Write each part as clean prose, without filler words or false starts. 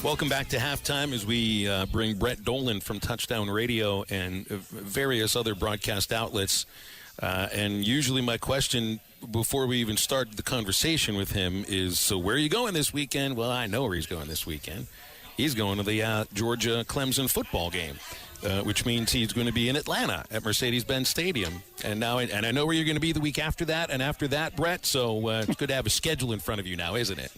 Welcome back to halftime as we bring Brett Dolan from Touchdown Radio and various other broadcast outlets. And usually my question before we even start the conversation with him is, so where are you going this weekend? Well, I know where he's going this weekend. He's going to the Georgia-Clemson football game, which means he's going to be in Atlanta at Mercedes-Benz Stadium. And I know where you're going to be the week after that and after that, Brett. So it's good to have a schedule in front of you now, isn't it?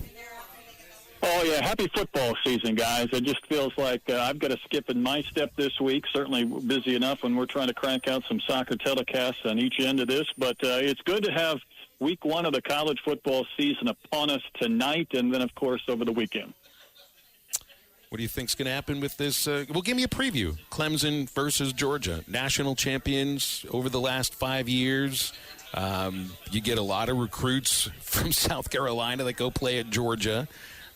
Oh, yeah. Happy football season, guys. It just feels like I've got to skip in my step this week. Certainly busy enough when we're trying to crank out some soccer telecasts on each end of this. But it's good to have week one of the college football season upon us tonight and then, of course, over the weekend. What do you think's going to happen with this? Well, give me a preview. Clemson versus Georgia, national champions over the last 5 years. You get a lot of recruits from South Carolina that go play at Georgia.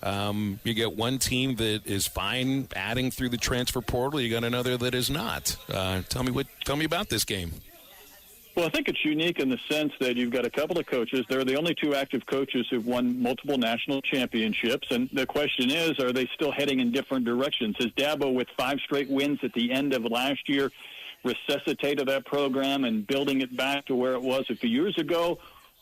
You get one team that is fine adding through the transfer portal. You got another that is not. Tell me about this game. Well, I think it's unique in the sense that you've got a couple of coaches. They're the only two active coaches who've won multiple national championships. And the question is, are they still heading in different directions? Has Dabo, with 5 straight wins at the end of last year, resuscitated that program and building it back to where it was a few years ago?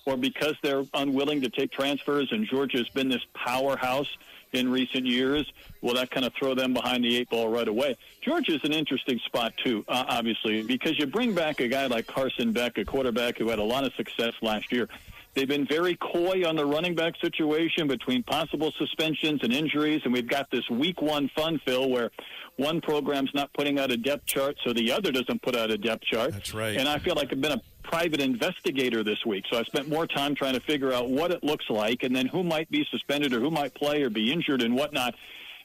Or because they're unwilling to take transfers and Georgia's been this powerhouse in recent years, will that kind of throw them behind the 8 ball right away? Georgia's an interesting spot, too, obviously, because you bring back a guy like Carson Beck, a quarterback who had a lot of success last year. They've been very coy on the running back situation between possible suspensions and injuries, and we've got this week one fun, Phil, where one program's not putting out a depth chart, so the other doesn't put out a depth chart. That's right. And I feel like I've been a private investigator this week, so I spent more time trying to figure out what it looks like and then who might be suspended or who might play or be injured and whatnot.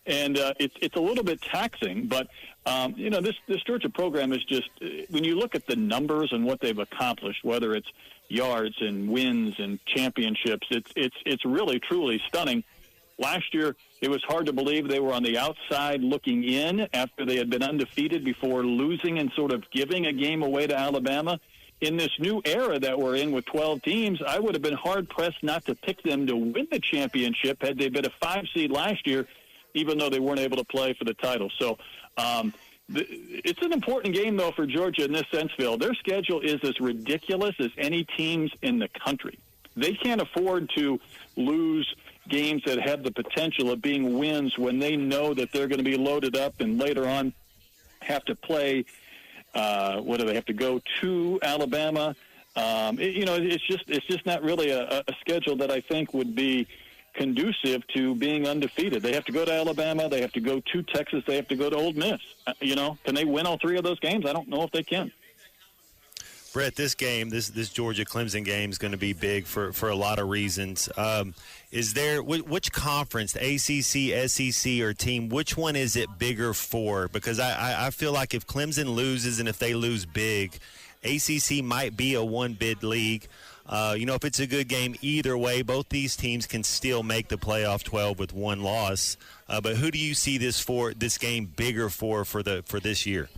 And it's a little bit taxing, but this Georgia program is just, when you look at the numbers and what they've accomplished, whether it's yards and wins and championships, it's really truly stunning. Last year, it was hard to believe they were on the outside looking in after they had been undefeated before losing and sort of giving a game away to Alabama. In this new era that we're in with 12 teams, I would have been hard-pressed not to pick them to win the championship had they been a 5 seed last year, even though they weren't able to play for the title. So it's an important game, though, for Georgia in this sense, Phil. Their schedule is as ridiculous as any teams in the country. They can't afford to lose games that have the potential of being wins when they know that they're going to be loaded up and later on have to play what do they have to go to Alabama? It's just not really a schedule that I think would be conducive to being undefeated. They have to go to Alabama. They have to go to Texas. They have to go to Ole Miss. Can they win all 3 of those games? I don't know if they can. Brett, this game, this Georgia-Clemson game is going to be big for a lot of reasons. Is there which conference, ACC, SEC, or team, which one is it bigger for? Because I feel like if Clemson loses and if they lose big, ACC might be a one-bid league. If it's a good game either way, both these teams can still make the playoff 12 with one loss. But who do you see this game bigger for this year?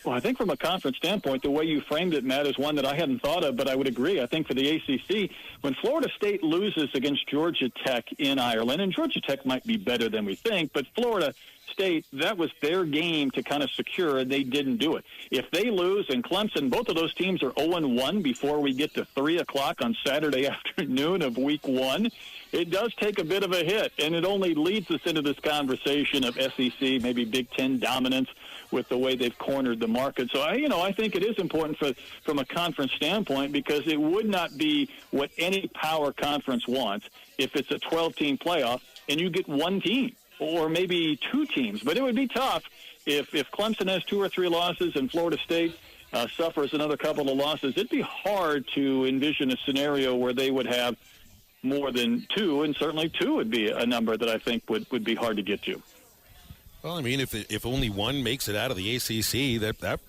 Well, I think from a conference standpoint, the way you framed it, Matt, is one that I hadn't thought of, but I would agree. I think for the ACC, when Florida State loses against Georgia Tech in Ireland, and Georgia Tech might be better than we think, but Florida State, that was their game to kind of secure, and they didn't do it. If they lose, and Clemson, both of those teams are 0-1 before we get to 3 o'clock on Saturday afternoon of week 1, it does take a bit of a hit, and it only leads us into this conversation of SEC, maybe Big Ten dominance with the way they've cornered the market. So, I think it is important from a conference standpoint because it would not be what any power conference wants if it's a 12-team playoff and you get one team or maybe 2 teams. But it would be tough if Clemson has 2 or 3 losses and Florida State suffers another couple of losses. It'd be hard to envision a scenario where they would have more than 2, and certainly 2 would be a number that I think would be hard to get to. Well, I mean, if only one makes it out of the ACC,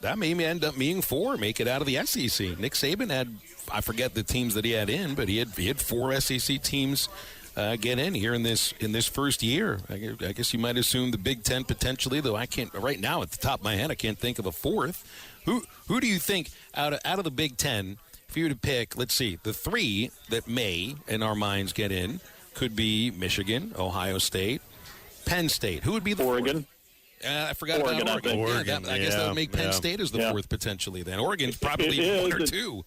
that may end up being 4 make it out of the SEC. Nick Saban had, I forget the teams that he had in, but he had 4 SEC teams get in here in this first year. I guess you might assume the Big Ten potentially, though I can't right now at the top of my head. I can't think of a 4th. Who do you think out of the Big Ten? If you were to pick, let's see, the 3 that may in our minds get in could be Michigan, Ohio State, Penn State. Who would be the Oregon. I forgot Oregon, about Oregon. Oregon, I guess that would make Penn yeah. State as the fourth potentially then. Oregon's probably It one or is. two.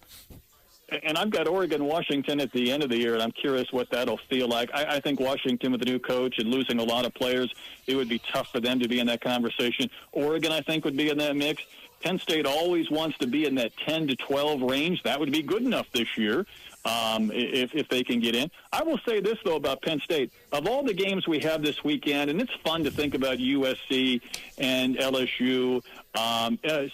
And I've got Oregon-Washington at the end of the year, and I'm curious what that'll feel like. I think Washington with the new coach and losing a lot of players, it would be tough for them to be in that conversation. Oregon, I think, would be in that mix. Penn State always wants to be in that 10 to 12 range. That would be good enough this year if they can get in. I will say this, though, about Penn State. Of all the games we have this weekend, and it's fun to think about USC and LSU,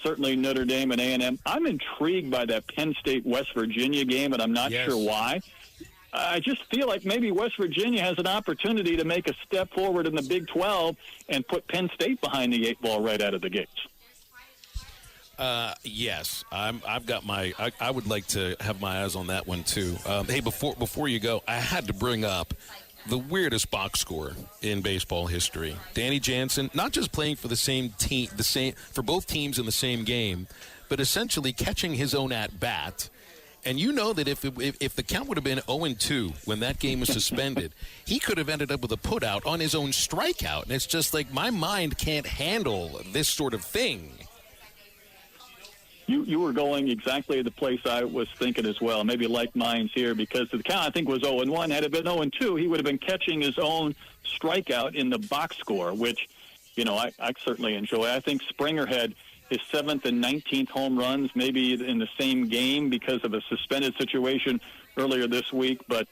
certainly Notre Dame and A&M, I'm intrigued by that Penn State-West Virginia game, and I'm not sure why. I just feel like maybe West Virginia has an opportunity to make a step forward in the Big 12 and put Penn State behind the 8 ball right out of the gates. Yes, I've got I would like to have my eyes on that one too. Hey, before you go, I had to bring up the weirdest box score in baseball history. Danny Jansen, not just playing for the same team, for both teams in the same game, but essentially catching his own at bat. And you know that if the count would have been 0-2 when that game was suspended, he could have ended up with a putout on his own strikeout. And it's just like my mind can't handle this sort of thing. You were going exactly the place I was thinking as well, maybe like mine's here, because the count, I think, was 0-1. Had it been 0-2, he would have been catching his own strikeout in the box score, which, I certainly enjoy. I think Springer had his 7th and 19th home runs, maybe in the same game because of a suspended situation earlier this week. But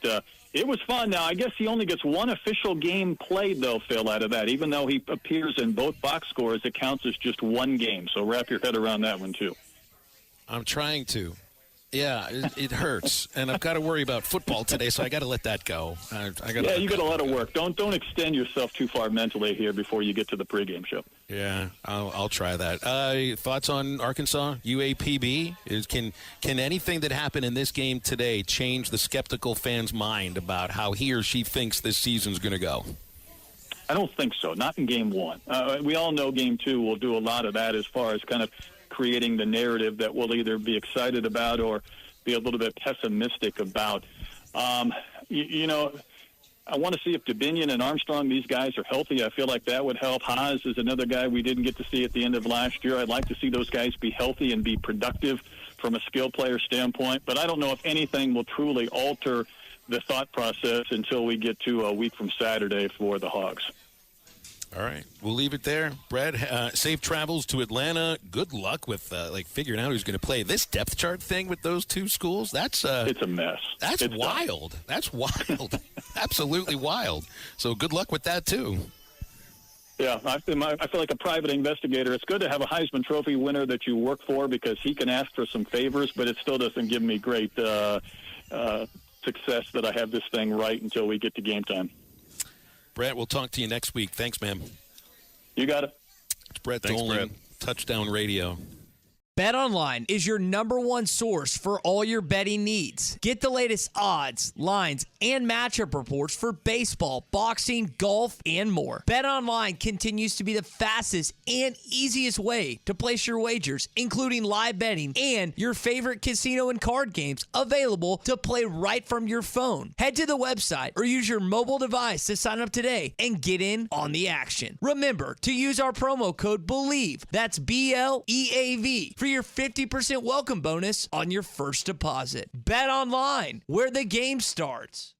it was fun. Now, I guess he only gets one official game played, though, Phil, out of that. Even though he appears in both box scores, it counts as just one game. So wrap your head around that one, too. I'm trying to. Yeah, it hurts, and I've got to worry about football today, so I got to let that go. You got a lot of work. Don't extend yourself too far mentally here before you get to the pregame show. Yeah, I'll try that. Thoughts on Arkansas UAPB? Can anything that happened in this game today change the skeptical fan's mind about how he or she thinks this season's going to go? I don't think so. Not in game one. We all know game two will do a lot of that as far as kind of creating the narrative that we'll either be excited about or be a little bit pessimistic about. I want to see if Dubinion and Armstrong, these guys are healthy. I feel like that would help. Haas is another guy we didn't get to see at the end of last year. I'd like to see those guys be healthy and be productive from a skill player standpoint, but I don't know if anything will truly alter the thought process until we get to a week from Saturday for the Hogs. All right, we'll leave it there. Brad, safe travels to Atlanta. Good luck with figuring out who's going to play. This depth chart thing with those two schools, it's a mess. It's wild. Done. That's wild. Absolutely wild. So good luck with that, too. Yeah, I feel like a private investigator. It's good to have a Heisman Trophy winner that you work for because he can ask for some favors, but it still doesn't give me great success that I have this thing right until we get to game time. Brett, we'll talk to you next week. Thanks, man. You got it. It's Brett Thanks, Dolan, Brett. Touchdown Radio. BetOnline is your #1 source for all your betting needs. Get the latest odds, lines, and matchup reports for baseball, boxing, golf, and more. BetOnline continues to be the fastest and easiest way to place your wagers, including live betting and your favorite casino and card games available to play right from your phone. Head to the website or use your mobile device to sign up today and get in on the action. Remember to use our promo code BELIEVE, that's BLEAV, for your 50% welcome bonus on your first deposit. Bet online, where the game starts.